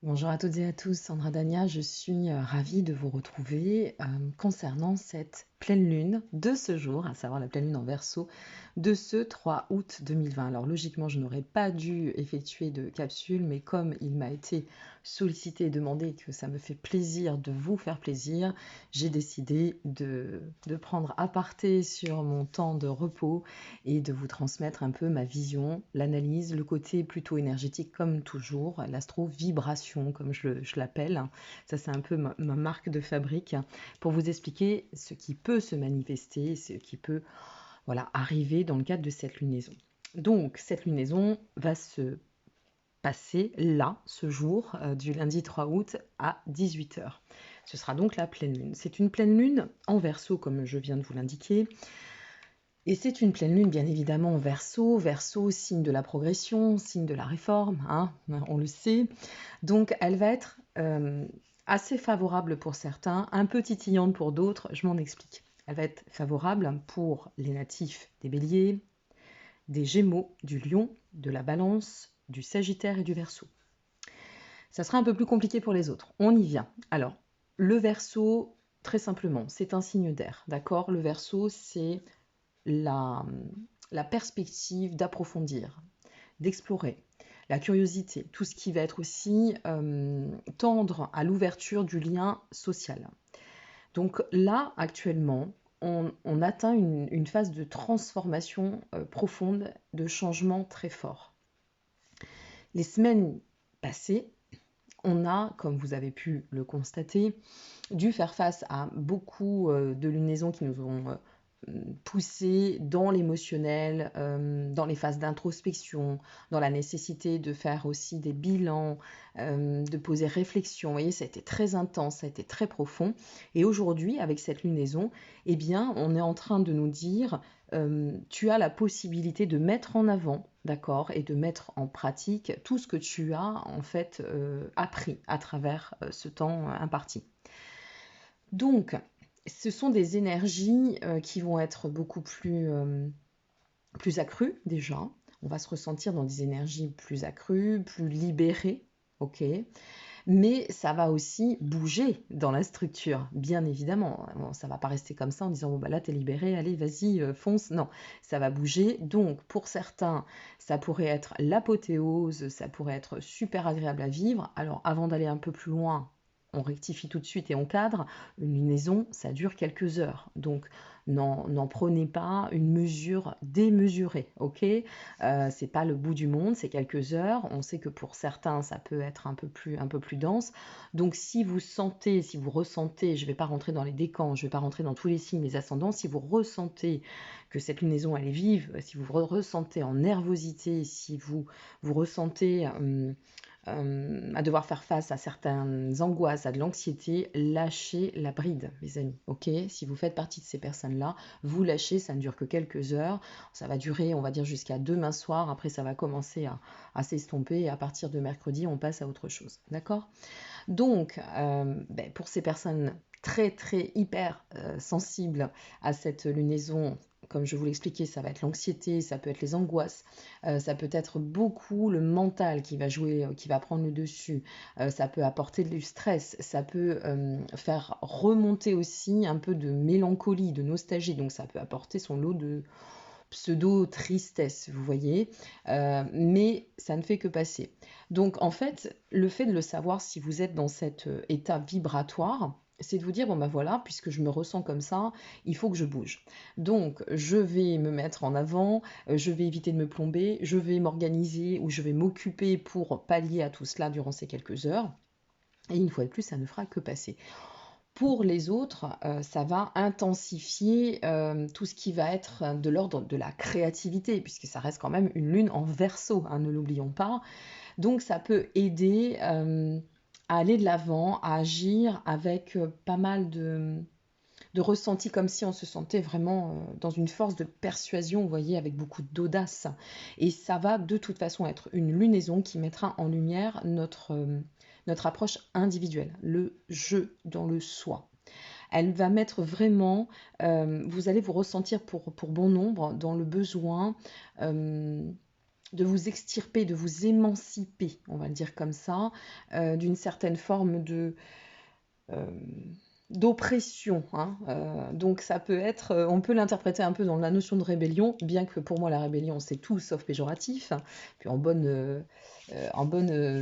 Bonjour à toutes et à tous, Sandra Dania, je suis ravie de vous retrouver concernant cette pleine lune de ce jour, à savoir la pleine lune en Verseau de ce 3 août 2020. Alors logiquement, je n'aurais pas dû effectuer de capsule, mais comme il m'a été sollicité et demandé que ça me fait plaisir de vous faire plaisir, j'ai décidé de prendre aparté sur mon temps de repos et de vous transmettre un peu ma vision, l'analyse, le côté plutôt énergétique comme toujours, l'astro-vibration comme je l'appelle. Ça c'est un peu ma marque de fabrique pour vous expliquer ce qui peut se manifester, ce qui peut arriver dans le cadre de cette lunaison. Donc cette lunaison va se passer là, ce jour, du lundi 3 août à 18h. Ce sera donc la pleine lune. C'est une pleine lune en Verseau comme je viens de vous l'indiquer. Et c'est une pleine lune, bien évidemment, en Verseau. Verseau, signe de la progression, signe de la réforme, hein, on le sait. Donc, elle va être assez favorable pour certains, un peu titillante pour d'autres, je m'en explique. Elle va être favorable pour les natifs des Béliers, des Gémeaux, du Lion, de la Balance, du Sagittaire et du Verseau. Ça sera un peu plus compliqué pour les autres. On y vient. Alors, le Verseau, très simplement, c'est un signe d'air, d'accord? Le Verseau, c'est la, la perspective d'approfondir, d'explorer, la curiosité, tout ce qui va être aussi tendre à l'ouverture du lien social. Donc là, actuellement, on atteint une phase de transformation profonde, de changement très fort. Les semaines passées, on a, comme vous avez pu le constater, dû faire face à beaucoup de lunaisons qui nous ont poussé dans l'émotionnel, dans les phases d'introspection, dans la nécessité de faire aussi des bilans, de poser réflexion. Vous voyez, ça a été très intense, ça a été très profond. Et aujourd'hui, avec cette lunaison, eh bien, on est en train de nous dire, tu as la possibilité de mettre en avant, d'accord, et de mettre en pratique tout ce que tu as en fait appris à travers ce temps imparti. Donc, ce sont des énergies qui vont être beaucoup plus accrues déjà. On va se ressentir dans des énergies plus accrues, plus libérées, ok. Mais ça va aussi bouger dans la structure, bien évidemment. Bon, ça va pas rester comme ça en disant bon bah là t'es libéré, allez vas-y fonce. Non, ça va bouger. Donc pour certains, ça pourrait être l'apothéose, ça pourrait être super agréable à vivre. Alors avant d'aller un peu plus loin, on rectifie tout de suite et on cadre. Une lunaison, ça dure quelques heures. Donc n'en prenez pas une mesure démesurée, ok. C'est pas le bout du monde, c'est quelques heures. On sait que pour certains, ça peut être un peu plus dense. Donc si vous sentez, si vous ressentez, je ne vais pas rentrer dans les décans, je ne vais pas rentrer dans tous les signes, les ascendants, si vous ressentez que cette lunaison elle est vive, si vous ressentez en nervosité, si vous ressentez à devoir faire face à certaines angoisses, à de l'anxiété, lâchez la bride, mes amis, ok. Si vous faites partie de ces personnes-là, vous lâchez, ça ne dure que quelques heures, ça va durer, on va dire, jusqu'à demain soir, après ça va commencer à s'estomper, et à partir de mercredi, on passe à autre chose, d'accord. Donc, pour ces personnes très, très hyper sensibles à cette lunaison, comme je vous l'expliquais, ça va être l'anxiété, ça peut être les angoisses, ça peut être beaucoup le mental qui va jouer, qui va prendre le dessus, ça peut apporter du stress, ça peut faire remonter aussi un peu de mélancolie, de nostalgie, donc ça peut apporter son lot de pseudo-tristesse, vous voyez, mais ça ne fait que passer. Donc en fait, le fait de le savoir si vous êtes dans cet état vibratoire, c'est de vous dire, bon ben voilà, puisque je me ressens comme ça, il faut que je bouge. Donc je vais me mettre en avant, je vais éviter de me plomber, je vais m'organiser ou je vais m'occuper pour pallier à tout cela durant ces quelques heures. Et une fois de plus, ça ne fera que passer. Pour les autres, ça va intensifier tout ce qui va être de l'ordre de la créativité, puisque ça reste quand même une lune en Verseau, hein, ne l'oublions pas. Donc ça peut aider à aller de l'avant, à agir avec pas mal de ressenti, comme si on se sentait vraiment dans une force de persuasion, vous voyez, avec beaucoup d'audace. Et ça va de toute façon être une lunaison qui mettra en lumière notre approche individuelle, le je dans le soi. Elle va mettre vraiment, vous allez vous ressentir pour bon nombre dans le besoin de vous extirper, de vous émanciper, on va le dire comme ça, d'une certaine forme euh, d'oppression, hein. Donc ça peut être, on peut l'interpréter un peu dans la notion de rébellion, bien que pour moi la rébellion c'est tout sauf péjoratif, puis en bonne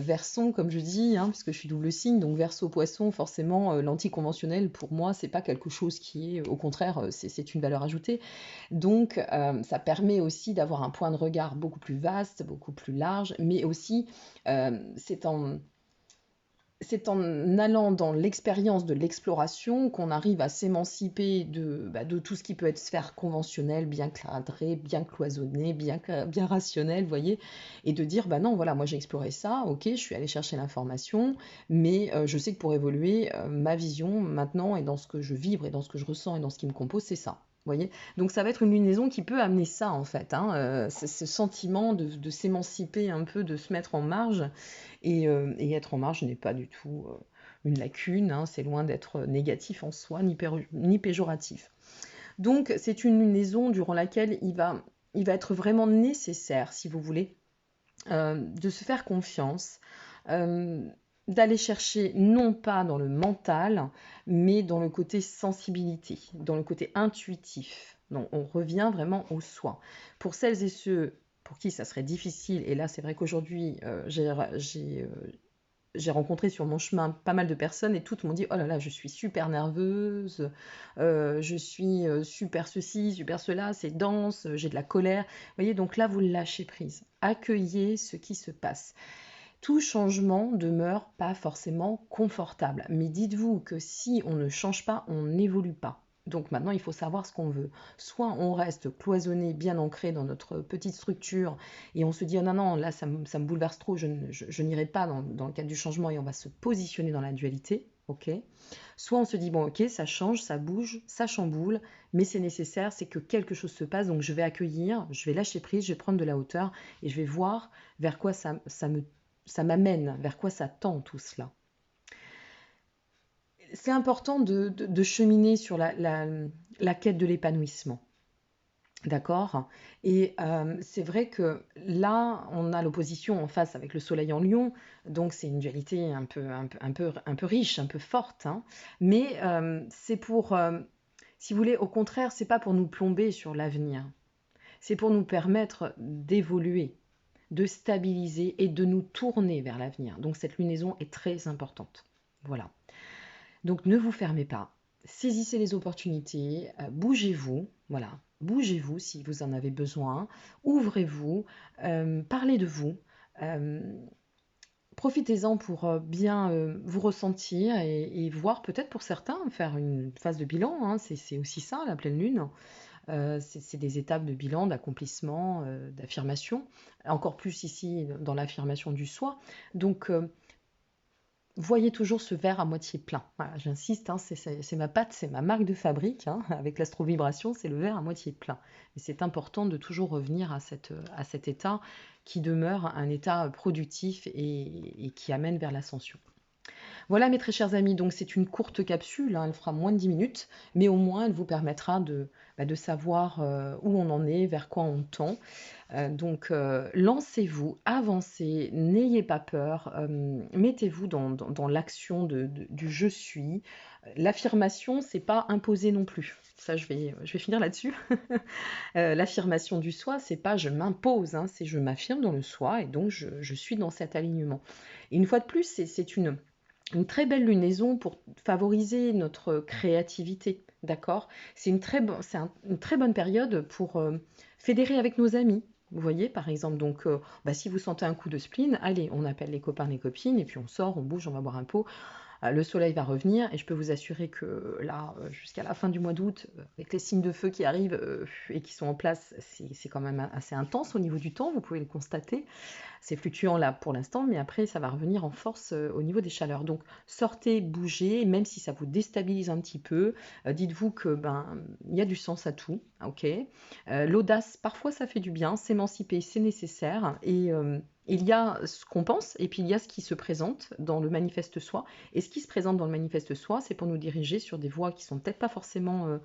version comme je dis, hein, puisque je suis double signe, donc Verseau Poisson, forcément l'anticonventionnel pour moi c'est pas quelque chose qui est, au contraire c'est une valeur ajoutée, donc ça permet aussi d'avoir un point de regard beaucoup plus vaste, beaucoup plus large, mais aussi c'est en allant dans l'expérience de l'exploration qu'on arrive à s'émanciper de tout ce qui peut être sphère conventionnelle, bien cadrée, bien cloisonnée, bien rationnelle, vous voyez, et de dire, bah non, voilà, moi j'ai exploré ça, ok, je suis allée chercher l'information, mais je sais que pour évoluer, ma vision maintenant, et dans ce que je vibre, et dans ce que je ressens, et dans ce qui me compose, c'est ça. Vous voyez, donc ça va être une lunaison qui peut amener ça en fait, hein, ce sentiment de s'émanciper un peu, de se mettre en marge, et être en marge n'est pas du tout une lacune, hein, c'est loin d'être négatif en soi, ni péjoratif. Donc c'est une lunaison durant laquelle il va être vraiment nécessaire, si vous voulez, de se faire confiance, euh, d'aller chercher non pas dans le mental, mais dans le côté sensibilité, dans le côté intuitif. Donc on revient vraiment au soi. Pour celles et ceux pour qui ça serait difficile, et là c'est vrai qu'aujourd'hui j'ai rencontré sur mon chemin pas mal de personnes et toutes m'ont dit: «Oh là là, je suis super nerveuse, je suis, super ceci, super cela, c'est dense, j'ai de la colère». Vous voyez? Donc là, vous lâchez prise. Accueillez ce qui se passe. Tout changement demeure pas forcément confortable, mais dites-vous que si on ne change pas, on n'évolue pas. Donc maintenant, il faut savoir ce qu'on veut. Soit on reste cloisonné, bien ancré dans notre petite structure, et on se dit: oh non, non, là, ça me bouleverse trop, je n'irai pas dans le cadre du changement, et on va se positionner dans la dualité. Ok. Soit on se dit: bon, ok, ça change, ça bouge, ça chamboule, mais c'est nécessaire, c'est que quelque chose se passe, donc je vais accueillir, je vais lâcher prise, je vais prendre de la hauteur, et je vais voir vers quoi ça m'amène, vers quoi ça tend tout cela. C'est important de cheminer sur la quête de l'épanouissement. D'accord. Et c'est vrai que là, on a l'opposition en face avec le soleil en lion, donc c'est une dualité un peu riche, un peu forte, hein. Mais c'est pour, si vous voulez, au contraire, c'est pas pour nous plomber sur l'avenir, c'est pour nous permettre d'évoluer, de stabiliser et de nous tourner vers l'avenir. Donc cette lunaison est très importante. Voilà. Donc ne vous fermez pas, saisissez les opportunités, bougez-vous, voilà, bougez-vous si vous en avez besoin, ouvrez-vous, parlez de vous, euh, profitez-en pour bien vous ressentir et voir peut-être pour certains faire une phase de bilan, hein, c'est aussi ça la pleine lune. C'est des étapes de bilan, d'accomplissement, d'affirmation, encore plus ici dans l'affirmation du soi. Donc voyez toujours ce verre à moitié plein. Voilà, j'insiste, hein, c'est ma patte, c'est ma marque de fabrique, hein, avec l'astrovibration, c'est le verre à moitié plein. Et c'est important de toujours revenir à cet état qui demeure un état productif et qui amène vers l'ascension. Voilà mes très chers amis, donc c'est une courte capsule, hein, elle fera moins de 10 minutes, mais au moins elle vous permettra de savoir où on en est, vers quoi on tend. Donc lancez-vous, avancez, n'ayez pas peur, mettez-vous dans l'action du je suis. L'affirmation, c'est pas imposer non plus. Ça, je vais finir là-dessus. L'affirmation du soi, c'est pas je m'impose, hein, c'est je m'affirme dans le soi et donc je suis dans cet alignement. Et une fois de plus, c'est une très belle lunaison pour favoriser notre créativité, d'accord? C'est une très bonne période pour fédérer avec nos amis. Vous voyez, par exemple, donc, si vous sentez un coup de spleen, allez, on appelle les copains, les copines, et puis on sort, on bouge, on va boire un pot. Le soleil va revenir, et je peux vous assurer que là, jusqu'à la fin du mois d'août, avec les signes de feu qui arrivent et qui sont en place, c'est quand même assez intense au niveau du temps, vous pouvez le constater. C'est fluctuant là pour l'instant, mais après ça va revenir en force au niveau des chaleurs. Donc sortez, bougez, même si ça vous déstabilise un petit peu, dites-vous que il y a du sens à tout, ok. L'audace, parfois ça fait du bien, s'émanciper, c'est nécessaire, et il y a ce qu'on pense, et puis il y a ce qui se présente dans le manifeste soi. Et ce qui se présente dans le manifeste soi, c'est pour nous diriger sur des voies qui sont peut-être pas forcément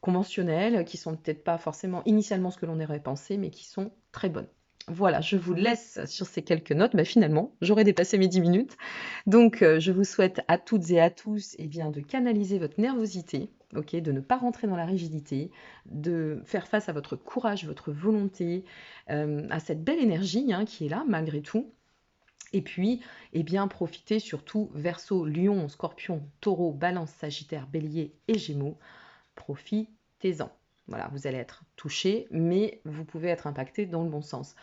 conventionnelles, qui sont peut-être pas forcément initialement ce que l'on aurait pensé, mais qui sont très bonnes. Voilà, je vous laisse sur ces quelques notes. Bah, finalement, j'aurais dépassé mes 10 minutes. Donc, je vous souhaite à toutes et à tous, eh bien, de canaliser votre nervosité, ok, de ne pas rentrer dans la rigidité, de faire face à votre courage, votre volonté, à cette belle énergie hein, qui est là malgré tout. Et puis, eh bien, profitez surtout Verseau, Lion, Scorpion, Taureau, Balance, Sagittaire, Bélier et Gémeaux. Profitez-en. Voilà, vous allez être touché, mais vous pouvez être impacté dans le bon sens.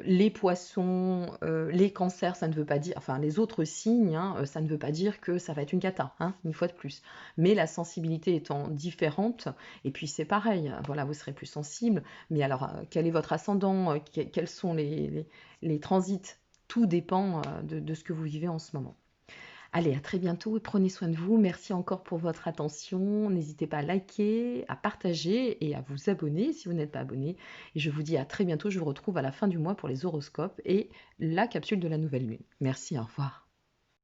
Les poissons, les cancers, ça ne veut pas dire, enfin les autres signes, hein, ça ne veut pas dire que ça va être une cata, hein, une fois de plus. Mais la sensibilité étant différente, et puis c'est pareil, voilà, vous serez plus sensible. Mais alors, quel est votre ascendant, quels sont les transits? Tout dépend de ce que vous vivez en ce moment. Allez, à très bientôt et prenez soin de vous. Merci encore pour votre attention. N'hésitez pas à liker, à partager et à vous abonner si vous n'êtes pas abonné. Et je vous dis à très bientôt. Je vous retrouve à la fin du mois pour les horoscopes et la capsule de la nouvelle lune. Merci, au revoir.